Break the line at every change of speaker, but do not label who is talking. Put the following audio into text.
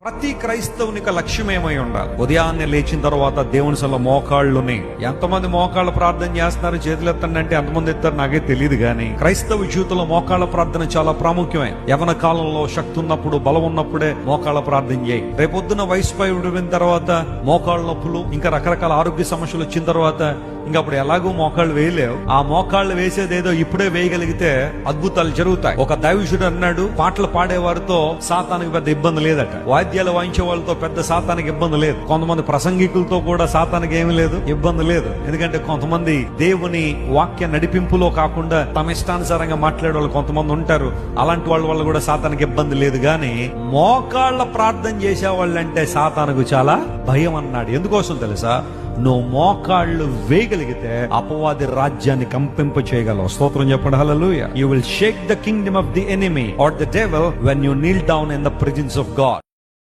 ప్రతి క్రైస్తవునికి లక్ష్యం ఏమై ఉండాలి? ఉదయాన్నే లేచిన తర్వాత దేవుని సల్ల మోకాళ్ళుని, ఎంతమంది మోకాళ్ళ ప్రార్థన చేస్తున్నారు చేతులు ఎత్తండి అంటే ఎంతమంది ఎత్తారు నాకే తెలియదు, కానీ క్రైస్తవ జీవితంలో మోకాళ్ళ ప్రార్థన చాలా ప్రాముఖ్యమైన. యవన కాలంలో శక్తి ఉన్నప్పుడు, బలం ఉన్నప్పుడే మోకాళ్ళ ప్రార్థన చేయి. రేపొద్దున వయసు పైన తర్వాత మోకాళ్ళ నొప్పులు, ఇంకా రకరకాల ఆరోగ్య సమస్యలు వచ్చిన తర్వాత ఇంకా అప్పుడు ఎలాగో మోకాళ్ళు వేయలేవు. ఆ మోకాళ్ళు వేసేదేదో ఇప్పుడే వేయగలిగితే అద్భుతాలు జరుగుతాయి. ఒక దైవజనుడు అన్నాడు, పాటలు పాడేవారితో సాతానికి పెద్ద ఇబ్బంది లేదట, వాద్యాలు వాయించే వాళ్ళతో పెద్ద సాతానికి ఇబ్బంది లేదు, కొంతమంది ప్రసంగికులతో కూడా సాతానికి ఏమీ లేదు, ఇబ్బంది లేదు. ఎందుకంటే కొంతమంది దేవుని వాక్య నడిపింపులో కాకుండా తమ ఇష్టానుసారంగా మాట్లాడే వాళ్ళు కొంతమంది ఉంటారు. అలాంటి వాళ్ళ వల్ల కూడా సాతానికి ఇబ్బంది లేదు. గాని మోకాళ్ళ ప్రార్థన చేసే వాళ్ళంటే సాతానుకు చాలా భయం అన్నాడు. ఎందుకోసం తెలుసా? నువ్వు మోకాళ్ళు వేయగలిగితే అపవాది రాజ్యాన్ని కంపింప చేయగలవు. స్తోత్రం చెప్పండి. హల్లెలూయా. You will shake the kingdom of the enemy or the devil when you kneel down in the presence of God.